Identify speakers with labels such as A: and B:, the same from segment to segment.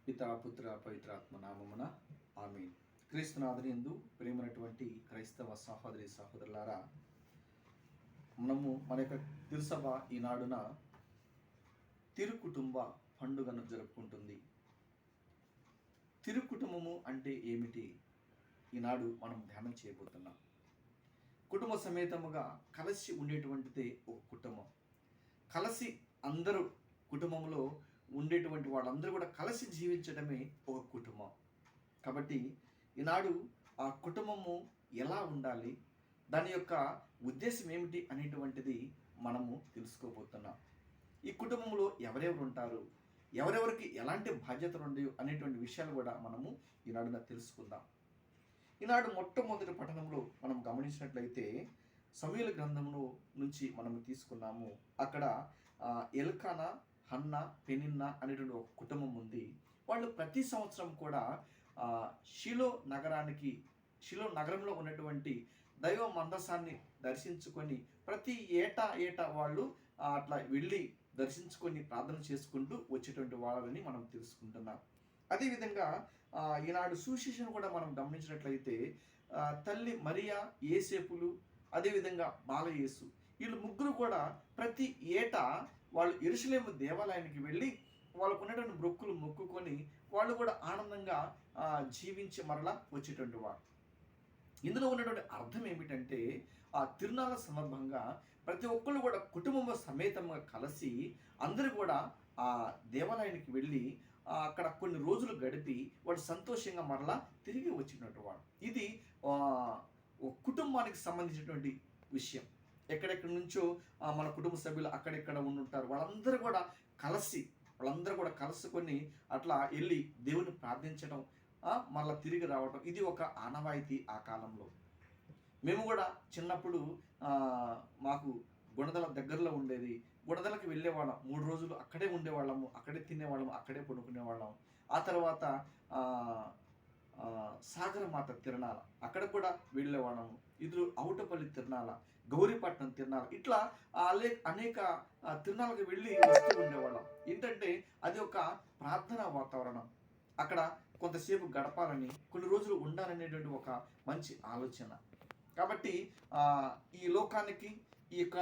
A: పితా పుత్ర పవిత్రాత్మ నామమున ఆమేన్. క్రీస్తునాథునియందు ప్రేమైనటువంటి క్రైస్తవ సహోదరి సహోదరులారా, మనము మన యొక్క తిరుసభ ఈనాడున తిరుకుటుంబ పండుగను జరుపుకుంటుంది. తిరుకుటుంబము అంటే ఏమిటి? ఈనాడు మనం ధ్యానం చేయబోతున్నాం. కుటుంబ సమేతముగా కలిసి ఉండేటువంటిదే ఒక కుటుంబం. కలిసి అందరూ కుటుంబంలో ఉండేటువంటి వాళ్ళందరూ కూడా కలిసి జీవించడమే ఒక కుటుంబం. కాబట్టి ఈనాడు ఆ కుటుంబము ఎలా ఉండాలి, దాని యొక్క ఉద్దేశం ఏమిటి అనేటువంటిది మనము తెలుసుకోబోతున్నాం. ఈ కుటుంబంలో ఎవరెవరు ఉంటారు, ఎవరెవరికి ఎలాంటి బాధ్యతలు ఉండవు అనేటువంటి విషయాలు కూడా మనము ఈనాడున తెలుసుకుందాం. ఈనాడు మొట్టమొదటి పఠనంలో మనం గమనించినట్లయితే సమూయేలు గ్రంథంలో నుంచి మనము తీసుకున్నాము. అక్కడ ఎల్కానా, హన్నా, పెనిన్నా అనేటువంటి ఒక కుటుంబం ఉంది. వాళ్ళు ప్రతి సంవత్సరం కూడా షిలో నగరంలో ఉన్నటువంటి దైవ మందసాన్ని దర్శించుకొని ప్రతి ఏటా వాళ్ళు అట్లా వెళ్ళి దర్శించుకొని ప్రార్థన చేసుకుంటూ వచ్చేటువంటి వాళ్ళని మనం తెలుసుకుంటున్నాం. అదేవిధంగా ఈనాడు సువిశేషం కూడా మనం గమనించినట్లయితే తల్లి మరియా, యేసేపులు, అదేవిధంగా బాలయేసు, వీళ్ళు ముగ్గురు కూడా ప్రతి ఏటా వాళ్ళు యెరూషలేము దేవాలయానికి వెళ్ళి వాళ్ళకు ఉన్నటువంటి మొక్కులు మొక్కుకొని వాళ్ళు కూడా ఆనందంగా జీవించి మరలా వచ్చేటువంటి వాడు. ఇందులో ఉన్నటువంటి అర్థం ఏమిటంటే ఆ తిరునాళ్ళ సందర్భంగా ప్రతి ఒక్కళ్ళు కూడా కుటుంబం సమేతంగా కలిసి అందరూ కూడా ఆ దేవాలయానికి వెళ్ళి అక్కడ కొన్ని రోజులు గడిపి వాడు సంతోషంగా మరలా తిరిగి వచ్చినట్టు వాడు. ఇది కుటుంబానికి సంబంధించినటువంటి విషయం. ఎక్కడెక్కడి నుంచో మన కుటుంబ సభ్యులు అక్కడెక్కడ ఉండుంటారు, వాళ్ళందరూ కూడా కలుసుకొని అట్లా వెళ్ళి దేవుని ప్రార్థించడం, మళ్ళీ తిరిగి రావటం, ఇది ఒక ఆనవాయితీ ఆ కాలంలో. మేము కూడా చిన్నప్పుడు మాకు గుణదల దగ్గరలో ఉండేది, గుణదలకి వెళ్ళేవాళ్ళం. 3 రోజులు అక్కడే ఉండేవాళ్ళము, అక్కడే తినేవాళ్ళము, అక్కడే పడుకునేవాళ్ళం. ఆ తర్వాత సాగరమాత తిరణాల అక్కడ కూడా వెళ్ళేవాళ్ళము. ఇది అవుటపల్లి తిరణాల, గౌరీపట్నం తిరణాల, ఇట్లా అనేక తిరణాలకు వెళ్ళి వస్తూ ఉండేవాళ్ళం. ఏంటంటే అది ఒక ప్రార్థనా వాతావరణం. అక్కడ కొంతసేపు గడపాలని, కొన్ని రోజులు ఉండాలనేటువంటి ఒక మంచి ఆలోచన. కాబట్టి ఈ లోకానికి, ఈ యొక్క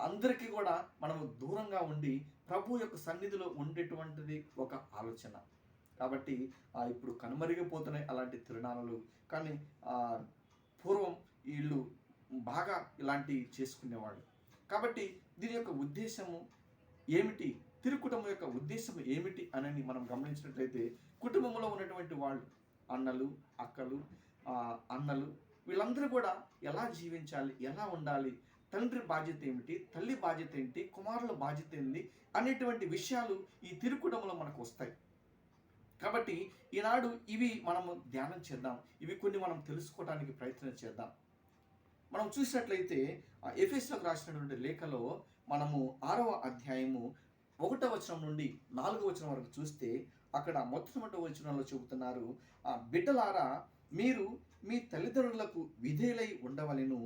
A: అందరికీ కూడా మనము దూరంగా ఉండి ప్రభు యొక్క సన్నిధిలో ఉండేటువంటిది ఒక ఆలోచన. కాబట్టి ఇప్పుడు కనుమరిగిపోతున్నాయి అలాంటి తిరునాళ్ళు. కానీ పూర్వం వీళ్ళు బాగా ఇలాంటివి చేసుకునేవాళ్ళు. కాబట్టి దీని యొక్క ఉద్దేశము ఏమిటి, తిరుకుటుంబం యొక్క ఉద్దేశం ఏమిటి అని మనం గమనించినట్లయితే కుటుంబంలో ఉన్నటువంటి వాళ్ళు అన్నలు, అక్కలు, అన్నలు, వీళ్ళందరూ కూడా ఎలా జీవించాలి, ఎలా ఉండాలి, తండ్రి బాధ్యత ఏమిటి, తల్లి బాధ్యత ఏంటి, కుమారుల బాధ్యత ఏంటి అనేటువంటి విషయాలు ఈ తిరుకుటుంబంలో మనకు వస్తాయి. కాబట్టి ఈనాడు ఇవి మనము ధ్యానం చేద్దాం, ఇవి కొన్ని మనం తెలుసుకోవడానికి ప్రయత్నం చేద్దాం. మనం చూసినట్లయితే ఎఫెసీయులకు రాసినటువంటి లేఖలో మనము 6వ అధ్యాయము 1వ వచనం నుండి 4వ వచనం వరకు చూస్తే అక్కడ మొట్టమొదటి వచనంలో చెబుతున్నారు, బిడ్డలారా మీరు మీ తల్లిదండ్రులకు విధేయులై ఉండవలెను,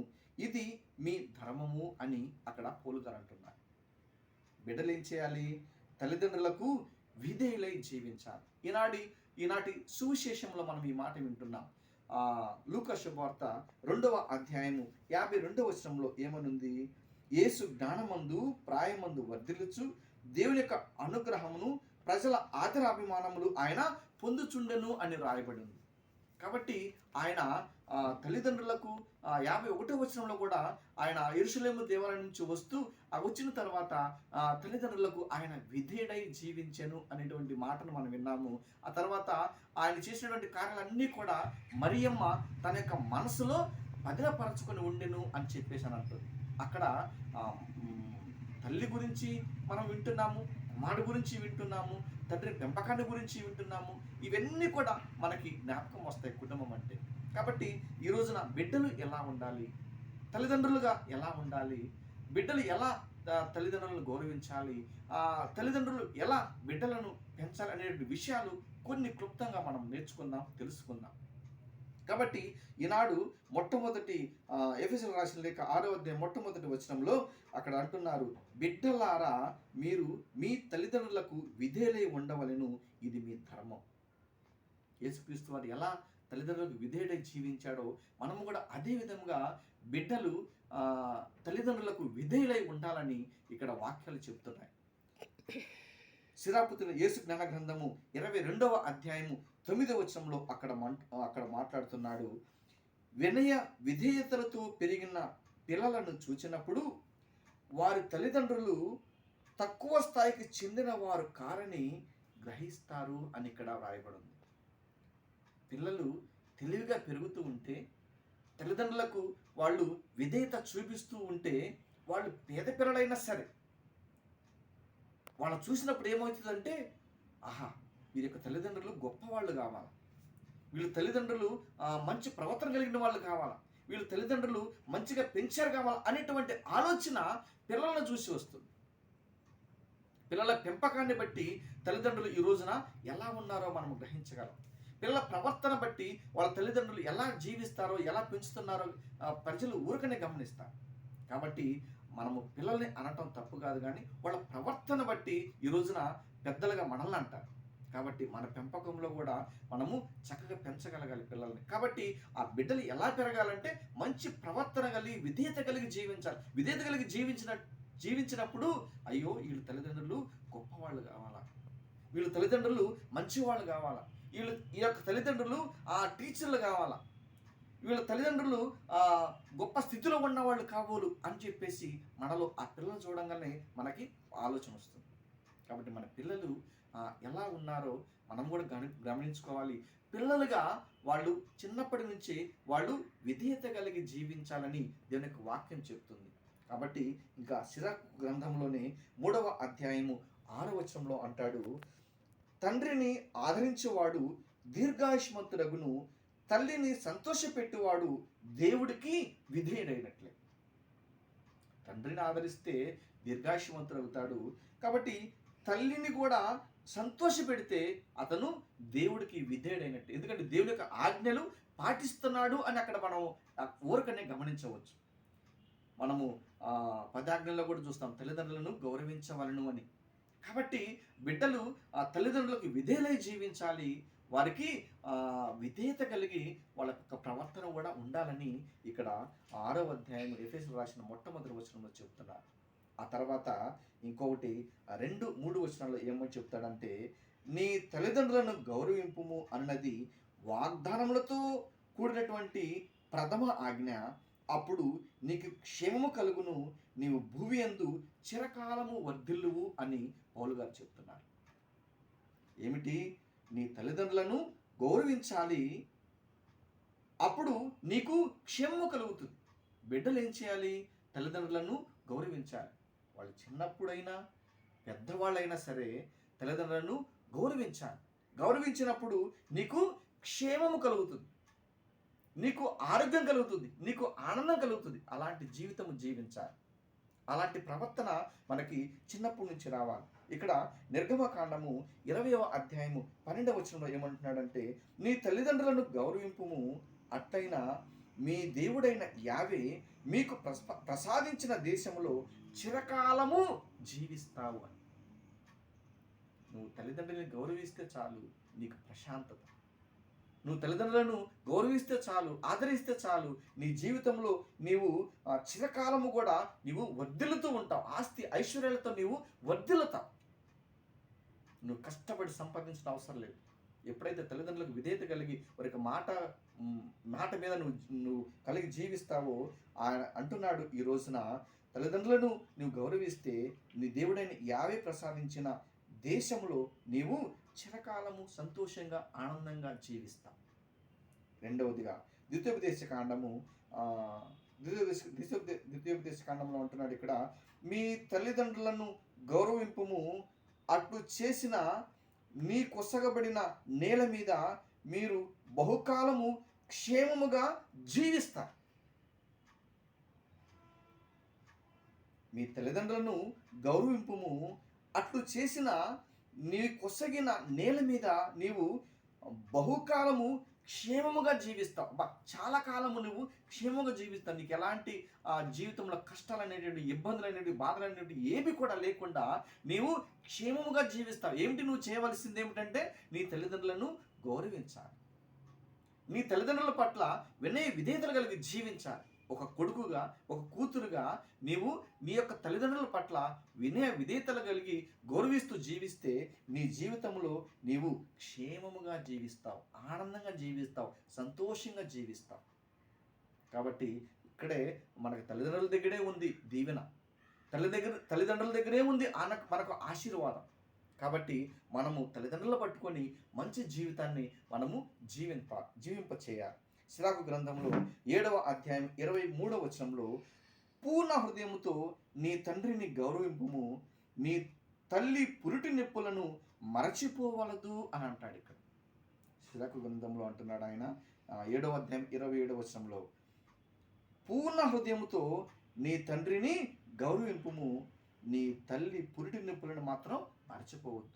A: ఇది మీ ధర్మము అని అక్కడ పౌలుగారు అంటున్నారు. బిడ్డలు ఏం చేయాలి? తల్లిదండ్రులకు విధేయులై జీవించాలి. ఈనాటి సువిశేషంలో మనం ఈ మాట వింటున్నాం. లూకా శుభవార్త 2వ అధ్యాయము 52వ వచనంలో ఏమనుంది? యేసు జ్ఞానమందు ప్రాయమందు వర్ధిల్లుచు దేవుని యొక్క అనుగ్రహమును ప్రజల ఆదరాభిమానములు ఆయన పొందుచుండెను అని రాయబడి ఉంది. కాబట్టి ఆయన తల్లిదండ్రులకు 51వ వచనంలో కూడా ఆయన యెరూషలేము దేవాలయం నుంచి వస్తూ వచ్చిన తర్వాత తల్లిదండ్రులకు ఆయన విధేయుడై జీవించెను అనేటువంటి మాటను మనం విన్నాము. ఆ తర్వాత ఆయన చేసినటువంటి కార్యాలన్నీ కూడా మరియమ్మ తన యొక్క మనసులో భద్రపరచుకొని ఉండెను అని చెప్పేసి అని అంటుంది. అక్కడ తల్లి గురించి మనం వింటున్నాము, కుమారుడు గురించి వింటున్నాము, తండ్రి పెంపకాన్ని గురించి వింటున్నాము. ఇవన్నీ కూడా మనకి జ్ఞాపకం వస్తాయి కుటుంబం అంటే. కాబట్టి ఈ రోజున బిడ్డలు ఎలా ఉండాలి, తల్లిదండ్రులుగా ఎలా ఉండాలి, బిడ్డలు ఎలా తల్లిదండ్రులను గౌరవించాలి, తల్లిదండ్రులు ఎలా బిడ్డలను పెంచాలి అనే విషయాలు కొన్ని క్లుప్తంగా మనం నేర్చుకుందాం, తెలుసుకుందాం. కాబట్టి ఈనాడు మొట్టమొదటి ఎఫెసీయులకు రాసిన లేఖ 6వ అధ్యాయం మొట్టమొదటి వచనంలో అక్కడ అంటున్నారు, బిడ్డలారా మీరు మీ తల్లిదండ్రులకు విధేయులై ఉండవలెను, ఇది మీ ధర్మం. యేసుక్రీస్తు వారు ఎలా తల్లిదండ్రులకు విధేయుడై జీవించాడో మనము కూడా అదే విధంగా బిడ్డలు తల్లిదండ్రులకు విధేయులై ఉండాలని ఇక్కడ వాక్యాలు చెప్తున్నాయి. సిరాపుతుల యేసు జ్ఞాన గ్రంథము 22వ అధ్యాయము 9వ వచనంలో అక్కడ మాట్లాడుతున్నాడు, వినయ విధేయతలతో పెరిగిన పిల్లలను చూచినప్పుడు వారి తల్లిదండ్రులు తక్కువ స్థాయికి చెందిన వారు కారని గ్రహిస్తారు అని ఇక్కడ వ్రాయబడింది. పిల్లలు తెలివిగా పెరుగుతూ ఉంటే, తల్లిదండ్రులకు వాళ్ళు విధేయత చూపిస్తూ ఉంటే, వాళ్ళు పేద పిల్లలైనా సరే వాళ్ళని చూసినప్పుడు ఏమవుతుందంటే, ఆహా వీరి యొక్క తల్లిదండ్రులు గొప్పవాళ్ళు కావాలి, వీళ్ళ తల్లిదండ్రులు మంచి ప్రవర్తన కలిగిన వాళ్ళు కావాలా, వీళ్ళ తల్లిదండ్రులు మంచిగా పెంచారు కావాలా అనేటువంటి ఆలోచన పిల్లలను చూసి వస్తుంది. పిల్లల పెంపకాన్ని బట్టి తల్లిదండ్రులు ఈ రోజున ఎలా ఉన్నారో మనం గ్రహించగలం. పిల్లల ప్రవర్తన బట్టి వాళ్ళ తల్లిదండ్రులు ఎలా జీవిస్తారో, ఎలా పెంచుతున్నారో ప్రజలు ఊరికనే గమనిస్తారు. కాబట్టి మనము పిల్లల్ని అనటం తప్పు కాదు, కానీ వాళ్ళ ప్రవర్తన బట్టి ఈ రోజున పెద్దలుగా మనల్ని అంటారు. కాబట్టి మన పెంపకంలో కూడా మనము చక్కగా పెంచగలగాలి పిల్లల్ని. కాబట్టి ఆ బిడ్డలు ఎలా పెరగాలంటే మంచి ప్రవర్తన కలిగి విధేయత కలిగి జీవించాలి. విధేయత కలిగి జీవించినప్పుడు అయ్యో వీళ్ళ తల్లిదండ్రులు గొప్పవాళ్ళు కావాలా, వీళ్ళ తల్లిదండ్రులు మంచివాళ్ళు కావాలా, ఈ యొక్క తల్లిదండ్రులు టీచర్లు కావాలా, వీళ్ళ తల్లిదండ్రులు గొప్ప స్థితిలో ఉన్నవాళ్ళు కాబోలు అని చెప్పేసి మనలో ఆ పిల్లలు చూడంగానే మనకి ఆలోచన వస్తుంది. కాబట్టి మన పిల్లలు ఎలా ఉన్నారో మనం కూడా గమనించుకోవాలి. పిల్లలుగా వాళ్ళు చిన్నప్పటి నుంచి వాళ్ళు విధేయత కలిగి జీవించాలని దేవుని యొక్క వాక్యం చెప్తుంది. కాబట్టి ఇంకా సిరాకు గ్రంథంలోనే 3వ అధ్యాయము 6వ వచనంలో అంటాడు, తండ్రిని ఆదరించేవాడు దీర్ఘాయుష్మంతుడగును, తల్లిని సంతోషపెట్టువాడు దేవుడికి విధేయుడైనట్లే. తండ్రిని ఆదరిస్తే దీర్ఘాయుష్మంతుడు అవుతాడు. కాబట్టి తల్లిని కూడా సంతోషపెడితే అతను దేవుడికి విధేయుడైనట్టు. ఎందుకంటే దేవుడి యొక్క ఆజ్ఞలు పాటిస్తున్నాడు అని అక్కడ మనం ఊరకనే గమనించవచ్చు. మనము 10 ఆజ్ఞల్లో కూడా చూస్తాం, తల్లిదండ్రులను గౌరవించవలను అని. కాబట్టి బిడ్డలు తల్లిదండ్రులకు విధేయులై జీవించాలి, వారికి విధేయత కలిగి వాళ్ళ యొక్క ప్రవర్తన కూడా ఉండాలని ఇక్కడ 6వ అధ్యాయం ఎఫెసీయులకు రాసిన మొట్టమొదటి వచనంలో చెప్తున్నారు. ఆ తర్వాత ఇంకొకటి 2, 3 వచనాల్లో ఏమని చెప్తాడంటే, నీ తల్లిదండ్రులను గౌరవింపుము అన్నది వాగ్దానములతో కూడినటువంటి ప్రథమ ఆజ్ఞ, అప్పుడు నీకు క్షేమము కలుగును, నీవు భూమి యందు చిరకాలము వర్ధిల్లువు అని పౌలు గారు చెప్తున్నారు. ఏమిటి? నీ తల్లిదండ్రులను గౌరవించాలి, అప్పుడు నీకు క్షేమము కలుగుతుంది. బిడ్డలు ఏం చేయాలి? తల్లిదండ్రులను గౌరవించాలి. వాళ్ళు చిన్నప్పుడైనా పెద్దవాళ్ళైనా సరే తల్లిదండ్రులను గౌరవించాలి. గౌరవించినప్పుడు నీకు క్షేమము కలుగుతుంది, నీకు ఆరోగ్యం కలుగుతుంది, నీకు ఆనందం కలుగుతుంది. అలాంటి జీవితం జీవించాలి. అలాంటి ప్రవర్తన మనకి చిన్నప్పటి నుంచి రావాలి. ఇక్కడ నిర్గమకాండము 20వ అధ్యాయము 12వ వచనంలో ఏమంటున్నాడంటే, నీ తల్లిదండ్రులను గౌరవింపుము, అట్టైనా మీ దేవుడైన యావే మీకు ప్రసాదించిన దేశంలో చిరకాలము జీవిస్తావు అని. నువ్వు తల్లిదండ్రులను గౌరవిస్తే చాలు నీకు ప్రశాంతత. నువ్వు తల్లిదండ్రులను గౌరవిస్తే చాలు, ఆదరిస్తే చాలు, నీ జీవితంలో నీవు చిరకాలము కూడా నీవు వర్ధిల్లుతూ ఉంటావు. ఆస్తి ఐశ్వర్యాలతో నీవు వర్ధిల్లుతావు. నువ్వు కష్టపడి సంపాదించిన అవసరం లేదు. ఎప్పుడైతే తల్లిదండ్రులకు విధేయత కలిగి వారి యొక్క మాట మీద నువ్వు కలిగి జీవిస్తావో, ఆయన అంటున్నాడు ఈ రోజున, తల్లిదండ్రులను నువ్వు గౌరవిస్తే నీ దేవుడైన యావే ప్రసాదించిన దేశంలో నీవు చిరకాలము సంతోషంగా ఆనందంగా జీవిస్తావు. రెండవదిగా ద్వితీయోపదేశ కాండంలో అంటున్నాడు ఇక్కడ, మీ తల్లిదండ్రులను గౌరవింపుము, అట్లు చేసిన నీ కొసగబడిన నేల మీద మీరు బహుకాలము క్షేమముగా జీవిస్తారు. మీ తల్లిదండ్రులను గౌరవింపుము, అట్లు చేసిన నీ కొసగిన నేల మీద నీవు బహుకాలము క్షేమముగా జీవిస్తావు. చాలా కాలము నువ్వు క్షేమంగా జీవిస్తావు. నీకు ఎలాంటి జీవితంలో కష్టాలు అనేటువంటి, ఇబ్బందులు అనేవి, బాధలు అనేవి ఏవి కూడా లేకుండా నీవు క్షేమముగా జీవిస్తావు. ఏమిటి నువ్వు చేయవలసింది ఏమిటంటే నీ తల్లిదండ్రులను గౌరవించాలి. నీ తల్లిదండ్రుల పట్ల వినయ విధేయతలు కలిగి జీవించాలి. ఒక కొడుకుగా, ఒక కూతురుగా నీవు నీ యొక్క తల్లిదండ్రుల పట్ల వినయ విధేయతలు కలిగి గౌరవిస్తూ జీవిస్తే నీ జీవితంలో నీవు క్షేమముగా జీవిస్తావు, ఆనందంగా జీవిస్తావు, సంతోషంగా జీవిస్తావు. కాబట్టి ఇక్కడే మనకు తల్లిదండ్రుల దగ్గరే ఉంది దీవెన, తల్లిదండ్రుల దగ్గరే ఉంది మనకు ఆశీర్వాదం. కాబట్టి మనము తల్లిదండ్రులు పట్టుకొని మంచి జీవితాన్ని మనము జీవింప చేయాలి. సిరాకు గ్రంథంలో 7వ అధ్యాయం 23వ వచనంలో పూర్ణ హృదయముతో నీ తండ్రిని గౌరవింపుము, నీ తల్లి పురిటి నొప్పులను మరచిపోవలదు అని అంటాడు. ఇక్కడ సిరాకు గ్రంథంలో అంటున్నాడు ఆయన 7వ అధ్యాయం 27వ వచనంలో, పూర్ణ హృదయముతో నీ తండ్రిని గౌరవింపుము, నీ తల్లి పురిటి నొప్పులను మాత్రం మరచిపోవద్దు.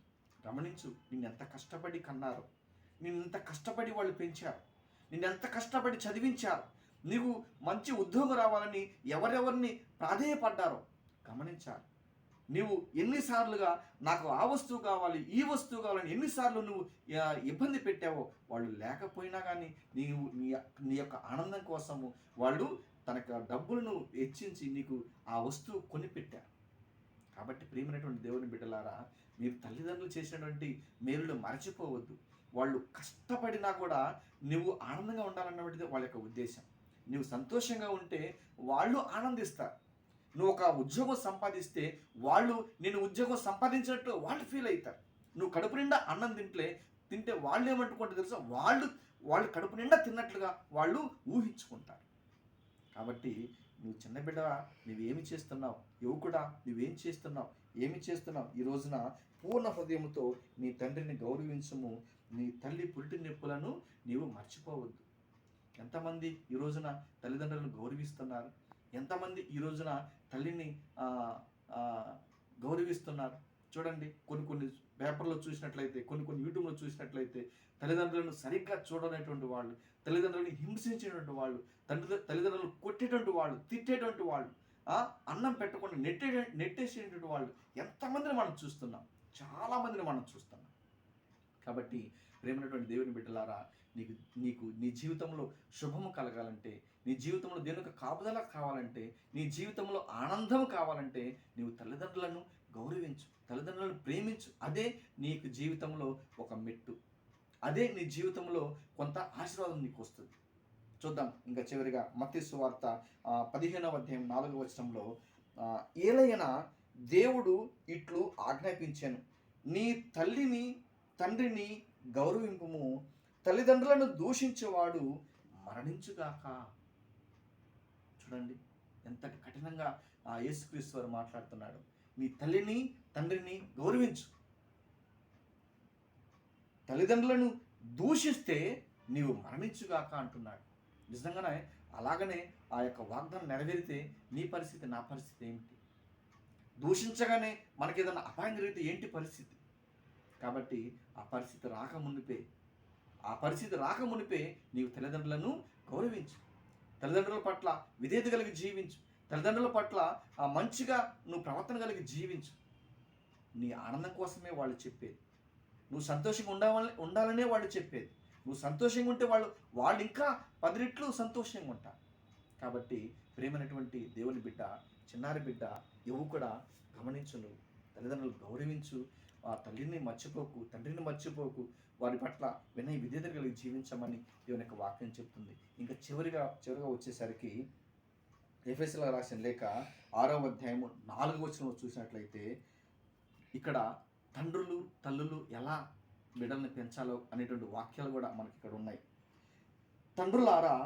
A: గమనించు, నిన్నెంత కష్టపడి కన్నారు, నిన్నెంత కష్టపడి వాళ్ళు పెంచారు, నిన్నెంత కష్టపడి చదివించారు, నీకు మంచి ఉద్యోగం రావాలని ఎవరెవరిని ప్రాధేయపడ్డారో గమనించాలి. నీవు ఎన్నిసార్లుగా నాకు ఆ వస్తువు కావాలి, ఈ వస్తువు కావాలని ఎన్నిసార్లు నువ్వు ఇబ్బంది పెట్టావో, వాళ్ళు లేకపోయినా కానీ నీవు నీ యొక్క ఆనందం కోసము వాళ్ళు తనకు డబ్బులను వెచ్చించి నీకు ఆ వస్తువు కొనిపెట్టారు. కాబట్టి ప్రియమైనటువంటి దేవుని బిడ్డలారా, మీరు తల్లిదండ్రులు చేసినటువంటి మేలులు మరచిపోవద్దు. వాళ్ళు కష్టపడినా కూడా నువ్వు ఆనందంగా ఉండాలన్నటువంటిది వాళ్ళ యొక్క ఉద్దేశం. నువ్వు సంతోషంగా ఉంటే వాళ్ళు ఆనందిస్తారు. నువ్వు ఒక ఉద్యోగం సంపాదిస్తే వాళ్ళు నేను ఉద్యోగం సంపాదించినట్టు వాళ్ళు ఫీల్ అవుతారు. నువ్వు కడుపు నిండా అన్నం తింటే వాళ్ళు ఏమంటుకుంటే తెలుసా, వాళ్ళు కడుపు నిండా తిన్నట్లుగా వాళ్ళు ఊహించుకుంటారు. కాబట్టి నువ్వు చిన్న బిడ్డ, నువ్వేమి చేస్తున్నావు, యువకుడా నువ్వేం చేస్తున్నావు, ఏమి చేస్తున్నావు, ఈ రోజున పూర్ణ హృదయంతో నీ తండ్రిని గౌరవించము, నీ తల్లి పురిటి నొప్పులను నీవు మర్చిపోవద్దు. ఎంతమంది ఈ రోజున తల్లిదండ్రులను గౌరవిస్తున్నారు, ఎంతమంది ఈ రోజున తల్లిని గౌరవిస్తున్నారు. చూడండి, కొన్ని పేపర్లో చూసినట్లయితే, కొన్ని యూట్యూబ్లో చూసినట్లయితే తల్లిదండ్రులను సరిగ్గా చూడనటువంటి వాళ్ళు, తల్లిదండ్రులను హింసించేటువంటి వాళ్ళు, తల్లిదండ్రులను కొట్టేటువంటి వాళ్ళు, తిట్టేటువంటి వాళ్ళు, అన్నం పెట్టకుండా నెట్టేసేటువంటి వాళ్ళు ఎంతమందిని మనం చూస్తున్నాం, చాలామందిని మనం చూస్తున్నాం. కాబట్టి ప్రేమైనటువంటి దేవుని బిడ్డలారా, నీకు నీ జీవితంలో శుభము కలగాలంటే, నీ జీవితంలో దేవుని యొక్క కాపుదల కావాలంటే, నీ జీవితంలో ఆనందం కావాలంటే నీవు తల్లిదండ్రులను గౌరవించు, తల్లిదండ్రులను ప్రేమించు. అదే నీకు జీవితంలో ఒక మెట్టు, అదే నీ జీవితంలో కొంత ఆశీర్వాదం నీకు వస్తుంది. చూద్దాం ఇంకా చివరిగా మత్తయి సువార్త 15వ అధ్యాయం 4వ వచనంలో, ఏలైనా దేవుడు ఇట్లు ఆజ్ఞాపించాను, నీ తల్లిని తండ్రిని గౌరవింపుము, తల్లిదండ్రులను దూషించేవాడు మరణించుగాక. చూడండి ఎంత కఠినంగా యేసుక్రీస్తు వారు మాట్లాడుతున్నాడు. నీ తల్లిని తండ్రిని గౌరవించు, తల్లిదండ్రులను దూషిస్తే నీవు మరణించుగాక అంటున్నాడు. నిజంగానే అలాగనే ఆ యొక్క వాగ్దానం నెరవేరితే నీ పరిస్థితి, నా పరిస్థితి ఏమిటి? దూషించగానే మనకి ఏదైనా అపాయం జరిగితే ఏంటి పరిస్థితి? కాబట్టి ఆ పరిస్థితి రాకమునిపే నీవు తల్లిదండ్రులను గౌరవించు, తల్లిదండ్రుల పట్ల విధేయత కలిగి జీవించు, తల్లిదండ్రుల పట్ల మంచిగా నువ్వు ప్రవర్తన కలిగి జీవించు. నీ ఆనందం కోసమే వాళ్ళు చెప్పేది, నువ్వు సంతోషంగా ఉండాలనే వాళ్ళు చెప్పేది. నువ్వు సంతోషంగా ఉంటే వాళ్ళు ఇంకా 10 రెట్లు సంతోషంగా ఉంటారు. కాబట్టి ప్రేమైనటువంటి దేవుని బిడ్డ, చిన్నారి బిడ్డ, యువకుడా గమనించు, నువ్వు తల్లిదండ్రులు గౌరవించు, ఆ తల్లిని మర్చిపోకు, తండ్రిని మర్చిపోకు, వారి పట్ల వినయ విధేయత కలిగి జీవించమని దేవుని యొక్క వాక్యం చెప్తుంది. ఇంకా చివరిగా వచ్చేసరికి ఎఫెసీయులకు రాసిన లేఖ 6వ అధ్యాయం 4వ వచనంలో చూసినట్లయితే, ఇక్కడ తండ్రులు తల్లులు ఎలా బిడ్డల్ని పెంచాలో అనేటువంటి వాక్యాలు కూడా మనకి ఇక్కడ ఉన్నాయి. తండ్రులారా,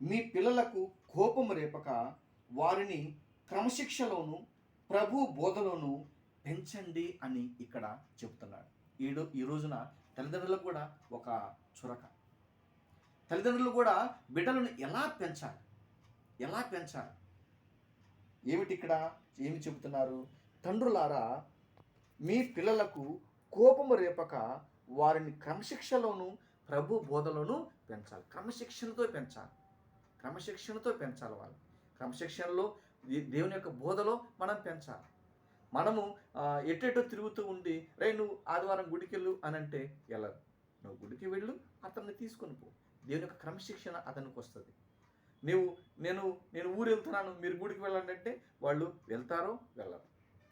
A: మీ పిల్లలకు కోపము రేపక వారిని క్రమశిక్షలోను ప్రభు బోధలోను పెంచండి అని ఇక్కడ చెప్తున్నాడు. ఈ రోజున తల్లిదండ్రులకు కూడా ఒక చురక. తల్లిదండ్రులు కూడా బిడ్డలను ఎలా పెంచాలి? ఏమిటి ఇక్కడ ఏమి చెబుతున్నారు? తండ్రులారా, మీ పిల్లలకు కోపము రేపక వారిని క్రమశిక్షలోను ప్రభు బోధలోను పెంచాలి, క్రమశిక్షణతో పెంచాలి, క్రమశిక్షణతో పెంచాలి. వాళ్ళు క్రమశిక్షణలో దేవుని యొక్క బోధలో మనం పెంచాలి. మనము ఎటెటో తిరుగుతూ ఉండి నువ్వు ఆదివారం గుడికి వెళ్ళు అని అంటే వెళ్ళరు. నువ్వు గుడికి వెళ్ళు, అతన్ని తీసుకొని పో. దేవుని యొక్క క్రమశిక్షణ అతనికి వస్తుంది. నేను ఊరు వెళ్తున్నాను, మీరు గుడికి వెళ్ళండి అంటే వాళ్ళు వెళ్తారో వెళ్ళరు.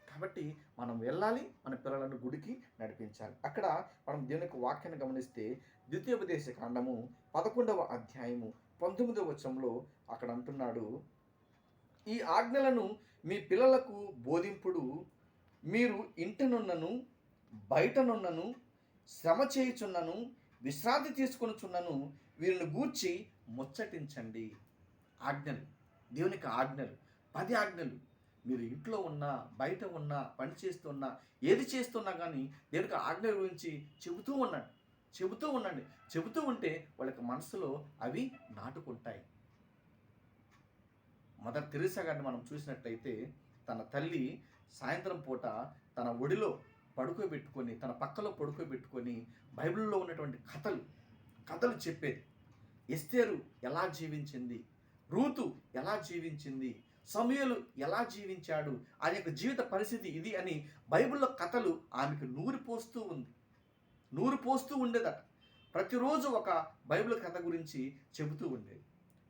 A: కాబట్టి మనం వెళ్ళాలి, మన పిల్లలను గుడికి నడిపించాలి. అక్కడ మనం దేవుని యొక్క వాక్యాన్ని గమనిస్తే ద్వితీయోపదేశ కాండము 11వ అధ్యాయము 19వ వచనంలో అక్కడ అంటున్నాడు, ఈ ఆజ్ఞలను మీ పిల్లలకు బోధింపుడు, మీరు ఇంటనున్నను బయటనున్నను శ్రమ చేయుచున్నను విశ్రాంతి తీసుకొనుచున్నను వీరిని గూర్చి ముచ్చటించండి. ఆజ్ఞలు, దేవునికి ఆజ్ఞలు, 10 ఆజ్ఞలు. మీరు ఇంట్లో ఉన్నా బయట ఉన్నా పని చేస్తున్నా ఏది చేస్తున్నా కానీ దేవునికి ఆజ్ఞల గురించి చెబుతూ ఉండండి. చెబుతూ ఉంటే వాళ్ళకి మనసులో అవి నాటుకుంటాయి. మదర్ తెరీసా గారిని మనం చూసినట్లయితే తన తల్లి సాయంత్రం పూట తన ఒడిలో పడుకోబెట్టుకొని, తన పక్కలో పడుకోబెట్టుకొని బైబిల్లో ఉన్నటువంటి కథలు చెప్పేది. ఎస్తేరు ఎలా జీవించింది, రూతు ఎలా జీవించింది, సమూయేలు ఎలా జీవించాడు, ఆయన యొక్క జీవిత పరిస్థితి ఇది అని బైబిల్లో కథలు ఆమెకు నూరు పోస్తూ ఉండేదట. ప్రతిరోజు ఒక బైబిల్ కథ గురించి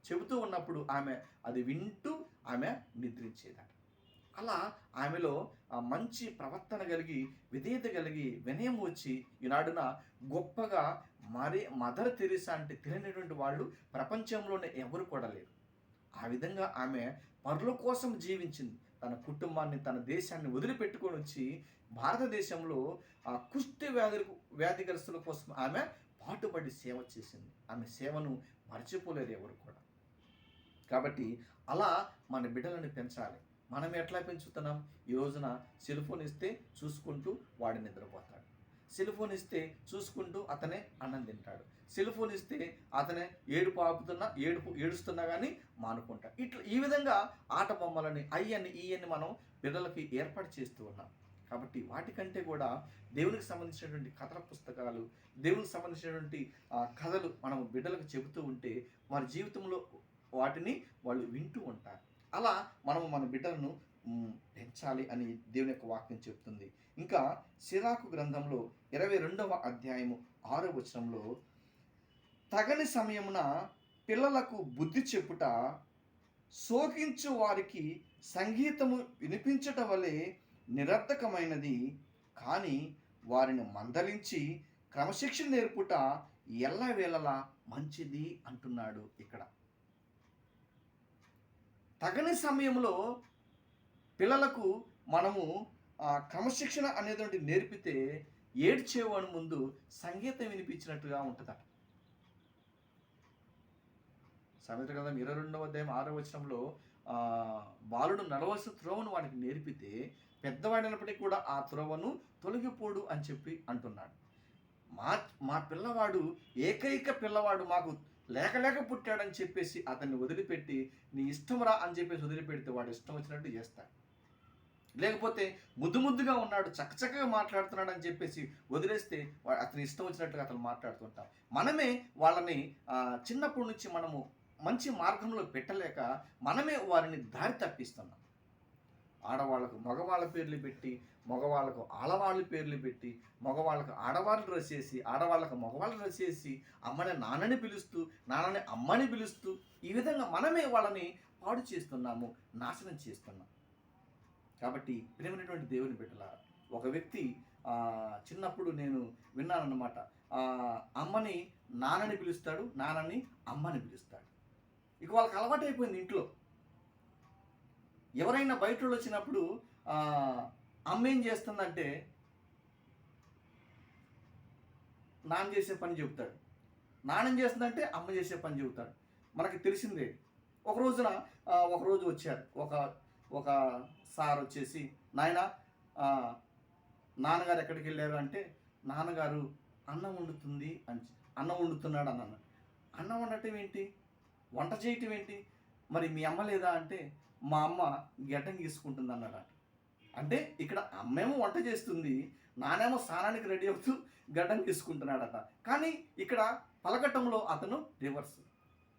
A: చెబుతూ ఉన్నప్పుడు ఆమె అది వింటూ ఆమె నిద్రించేదట. అలా ఆమెలో మంచి ప్రవర్తన కలిగి, విధేయత కలిగి, వినయం వచ్చి ఈనాడున గొప్పగా మదర్ తెరీసా అంటే తెలియనటువంటి వాళ్ళు ప్రపంచంలోనే ఎవరు కూడా లేరు. ఆ విధంగా ఆమె పరుల కోసం జీవించింది. తన కుటుంబాన్ని, తన దేశాన్ని వదిలిపెట్టుకొని వచ్చి భారతదేశంలో కుష్టి వ్యాధిగ్రస్తుల కోసం ఆమె పాటుపడి సేవ చేసింది. ఆమె సేవను మర్చిపోలేదు ఎవరు కూడా. కాబట్టి అలా మన బిడ్డలను పెంచాలి. మనం ఎట్లా పెంచుతున్నాం? ఈ రోజున సెల్ ఫోన్ ఇస్తే చూసుకుంటూ వాడు నిద్రపోతాడు, సెల్ ఫోన్ ఇస్తే చూసుకుంటూ అతనే అన్నం తింటాడు, సెల్ ఫోన్ ఇస్తే అతనే ఏడుస్తున్నా కానీ మానుకుంటాడు. ఈ విధంగా ఆట బొమ్మలని అయ్యని ఈయన్ని మనం పిల్లలకి ఏర్పాటు చేస్తూ ఉన్నాం. కాబట్టి వాటికంటే కూడా దేవునికి సంబంధించినటువంటి కథల పుస్తకాలు, దేవునికి సంబంధించినటువంటి కథలు మనం బిడ్డలకు చెబుతూ ఉంటే వారి జీవితంలో వాటిని వాళ్ళు వింటూ ఉంటారు. అలా మనం మన బిడ్డలను పెంచాలి అని దేవుని యొక్క వాక్యం చెప్తుంది. ఇంకా సిరాకు గ్రంథంలో 22వ అధ్యాయము 6వ వచనంలో, తగని సమయమున పిల్లలకు బుద్ధి చెప్పుట, శోకించు వారికి సంగీతము వినిపించట వలె నిరర్థకమైనది, కానీ వారిని మందలించి క్రమశిక్షణ నేర్పుట ఎల్లవేళలా మంచిది అంటున్నాడు. ఇక్కడ తగని సమయంలో పిల్లలకు మనము క్రమశిక్షణ అనేది నేర్పితే ఏడ్చేవాడి ముందు సంగీతం వినిపించినట్టుగా ఉంటుందట. సామెతల గ్రంథం 22వ అధ్యాయం 6వ వచనంలో బాలుడు నడవలసిన త్రోవను వాడికి నేర్పితే పెద్దవాడైనప్పటికీ కూడా ఆ త్రోవను తొలగిపోడు అని చెప్పి అంటున్నాడు. మా పిల్లవాడు ఏకైక పిల్లవాడు మాకు లేక పుట్టాడని చెప్పేసి అతన్ని వదిలిపెట్టి నీ ఇష్టంరా అని చెప్పేసి వదిలిపెడితే వాడు ఇష్టం వచ్చినట్టు చేస్తాడు. లేకపోతే ముద్దుగా ఉన్నాడు, చక్కగా మాట్లాడుతున్నాడు అని చెప్పేసి వదిలేస్తే అతని ఇష్టం వచ్చినట్టుగా అతను మాట్లాడుతుంటాం. మనమే వాళ్ళని చిన్నప్పటి నుంచి మనము మంచి మార్గంలో పెట్టలేక మనమే వారిని దారి తప్పిస్తున్నాం. ఆడవాళ్ళకు మగవాళ్ళ పేర్లు పెట్టి, మగవాళ్ళకు ఆడవాళ్ళ పేర్లు పెట్టి, మగవాళ్ళకు ఆడవాళ్ళు డ్రెస్ చేసి, ఆడవాళ్ళకు మగవాళ్ళు డ్రెస్ చేసి, అమ్మని నాన్నని పిలుస్తూ, నాన్నని అమ్మని పిలుస్తూ, ఈ విధంగా మనమే వాళ్ళని పాడు చేస్తున్నాము, నాశనం చేస్తున్నాం. కాబట్టి ప్రేమైనటువంటి దేవుని బిడ్డలారా, ఒక వ్యక్తి చిన్నప్పుడు నేను విన్నానన్నమాట, అమ్మని నాన్నని పిలుస్తాడు, నాన్నని అమ్మని పిలుస్తాడు. ఇక వాళ్ళకి అలవాటు అయిపోయింది. ఇంట్లో ఎవరైనా బయట వచ్చినప్పుడు అమ్మ ఏం చేస్తుందంటే నాన్న చేసే పని చెబుతాడు, నాన్న ఏం చేస్తుందంటే అమ్మ చేసే పని చెబుతాడు. మనకి తెలిసిందే. ఒకరోజు వచ్చారు ఒక సార్ వచ్చేసి, నాయన నాన్నగారు ఎక్కడికి వెళ్ళారు అంటే, నాన్నగారు అన్నం వండుతున్నాడు అన్నాను. అన్నం వండటం ఏంటి, వంట చేయటం ఏంటి, మరి మీ అమ్మ లేదా అంటే, మా అమ్మ గడ్డం గీసుకుంటుంది అన్నాడు. అంటే ఇక్కడ అమ్మేమో వంట చేస్తుంది, నానేమో స్నానానికి రెడీ అవుతూ గడ్డం గీసుకుంటున్నాడట. కానీ ఇక్కడ పలకటంలో అతను రివర్స్.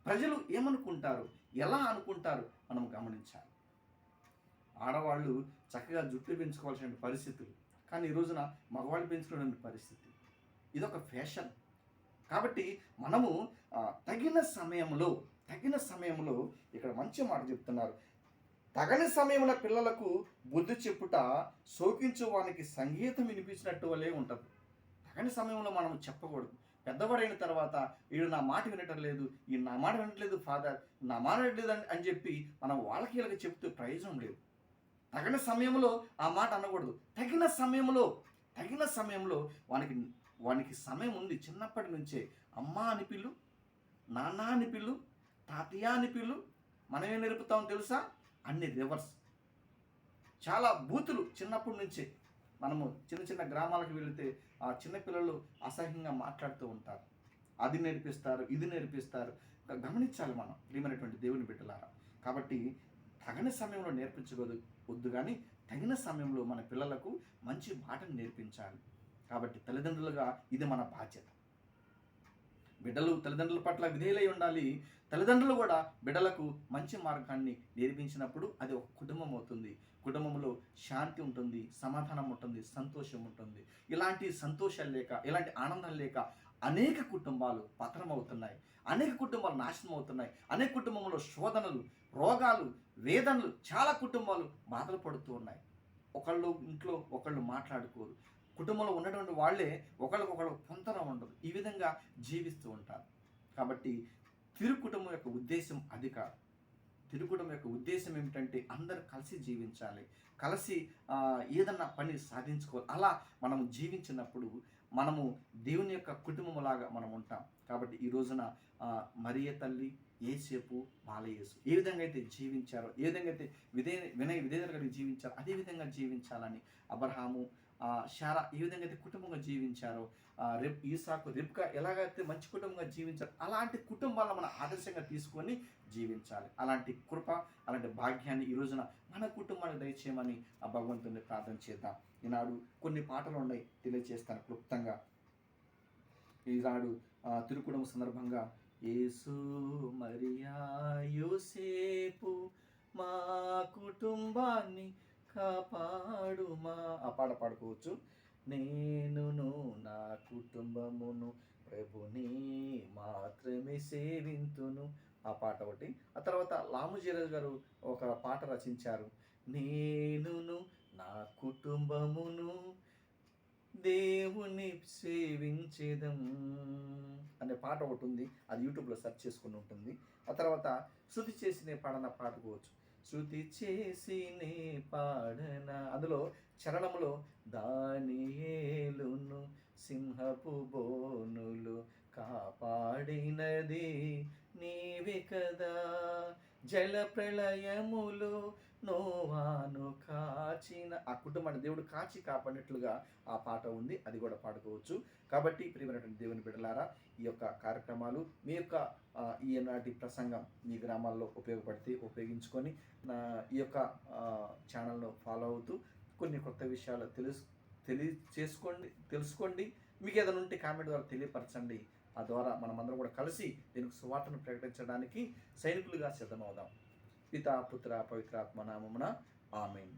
A: ప్రజలు ఏమనుకుంటారు, ఎలా అనుకుంటారు మనం గమనించాలి. ఆడవాళ్ళు చక్కగా జుట్టు పెంచుకోవాల్సిన పరిస్థితులు, కానీ ఈ రోజున మగవాళ్ళు పెంచుకునే పరిస్థితి. ఇదొక ఫ్యాషన్. కాబట్టి మనము తగిన సమయంలో ఇక్కడ మంచి మాట చెప్తున్నారు. తగని సమయమున పిల్లలకు బుద్ధి చెప్పుట శోకించు వానికి సంగీతం వినిపించినట్టు వలే ఉంటుంది. తగని సమయంలో మనం చెప్పకూడదు. పెద్దవాడైన తర్వాత వీడు నా మాట వినటం లేదు, ఈ నా మాట వినట్లేదు ఫాదర్, నా మాట వినట్లేదు అని చెప్పి మనం వాళ్ళకి వీళ్ళకి చెప్తూ ప్రయోజనం లేదు. తగిన సమయంలో ఆ మాట అనకూడదు. తగిన సమయంలో వానికి సమయం ఉంది. చిన్నప్పటి నుంచే అమ్మ అని పిల్లు, నాన్న అని పిల్లు, తాతయ్య అని పిల్లు. మనమే నేర్పుతాం తెలుసా? అన్ని రివర్స్. చాలా బూతులు చిన్నప్పటి నుంచే. మనము చిన్న గ్రామాలకు వెళితే ఆ చిన్నపిల్లలు అసహ్యంగా మాట్లాడుతూ ఉంటారు. అది నేర్పిస్తారు, ఇది నేర్పిస్తారు. గమనించాలి మనం ప్రియమైనటువంటి దేవుని బిడ్డలారా. కాబట్టి తగిన సమయంలో వద్దు కానీ తగిన సమయంలో మన పిల్లలకు మంచి మాటను నేర్పించాలి. కాబట్టి తల్లిదండ్రులుగా ఇది మన బాధ్యత. బిడ్డలు తల్లిదండ్రుల పట్ల విధేయులై ఉండాలి. తల్లిదండ్రులు కూడా బిడ్డలకు మంచి మార్గాన్ని నేర్పించినప్పుడు అది ఒక కుటుంబం అవుతుంది. కుటుంబంలో శాంతి ఉంటుంది, సమాధానం ఉంటుంది, సంతోషం ఉంటుంది. ఇలాంటి సంతోషాలు లేక, ఇలాంటి ఆనందం లేక అనేక కుటుంబాలు పతనం అవుతున్నాయి, అనేక కుటుంబాలు నాశనం అవుతున్నాయి, అనేక కుటుంబంలో శోధనలు, రోగాలు, వేదనలు, చాలా కుటుంబాలు బాధలు పడుతూ ఉన్నాయి. ఇంట్లో ఒకళ్ళు మాట్లాడుకోరు. కుటుంబంలో ఉన్నటువంటి వాళ్ళే ఒకళ్ళకొకళ్ళు పొంతన ఉండదు. ఈ విధంగా జీవిస్తూ ఉంటారు. కాబట్టి తిరుగుకుటుంబం యొక్క ఉద్దేశం అది కాదు. తిరుగుకుటుంబం యొక్క ఉద్దేశం ఏమిటంటే అందరూ కలిసి జీవించాలి, కలిసి ఏదన్నా పని సాధించుకోవాలి. అలా మనం జీవించినప్పుడు మనము దేవుని యొక్క కుటుంబంలాగా మనం ఉంటాం. కాబట్టి ఈ రోజున మరియ తల్లి, యేసేపు, బాలయేసు ఏ విధంగా అయితే జీవించారో, ఏ విధంగా అయితే వినయ విధేయతలు కలిగి జీవించారో అదే విధంగా జీవించాలని, అబ్రహాము, శారా ఏ విధంగా అయితే కుటుంబంగా జీవించారో, ఈసాకు, రిబ్కా ఎలాగైతే మంచి కుటుంబంగా జీవించారో అలాంటి కుటుంబాలను మనం ఆదర్శంగా తీసుకొని జీవించాలి. అలాంటి కృప, అలాంటి భాగ్యాన్ని ఈ రోజున మన కుటుంబానికి దయచేయమని ఆ భగవంతుని ప్రార్థన చేద్దాం. ఈనాడు కొన్ని పాటలు ఉన్నాయి, తెలియజేస్తాను క్లుప్తంగా. ఈనాడు తిరుకుటుంబ సందర్భంగా యేసు, మరియా, యోసేపు మా కుటుంబాన్ని కాపాడుమా ఆ పాట పాడుకోవచ్చు. నేనును నా కుటుంబమును ప్రభుని మాత్రమే సేవింతును ఆ పాట ఒకటి. ఆ తర్వాత లాముజీరాజు గారు ఒక పాట రచించారు. నేనును నా కుటుంబమును దేవుని సేవించేదం అనే పాట ఒకటి ఉంది. అది యూట్యూబ్లో సెర్చ్ చేసుకుని ఉంటుంది. ఆ తర్వాత శృతి చేసినే పాడన పాడుకోవచ్చు. శృతి చేసినే పాడన అందులో చరణంలో దానియేలును సింహపు బోనులు కాపాడినది నీవే కదా, జల ప్రళయములు నోవాను కాచిన ఆ కుటుంబాన్ని దేవుడు కాపాడినట్లుగా ఆ పాట ఉంది. అది కూడా పాడుకోవచ్చు. కాబట్టి ప్రియమైనటువంటి దేవుని బిడ్డలారా, ఈ యొక్క కార్యక్రమాలు మీ యొక్క ఈనాటి ప్రసంగం మీ గ్రామాల్లో ఉపయోగించుకొని ఈ యొక్క ఛానల్ను ఫాలో అవుతూ కొన్ని కొత్త విషయాలు తెలుసుకోండి. మీకు ఏదైనా ఉంటే కామెంట్ ద్వారా తెలియపరచండి. ఆ ద్వారా మనమందరం కూడా కలిసి దీనికి సువార్తను ప్రకటించడానికి సైనికులుగా సిద్ధమవుదాం. పితా, పుత్ర, పవిత్రాత్మ నామమున ఆమేన్.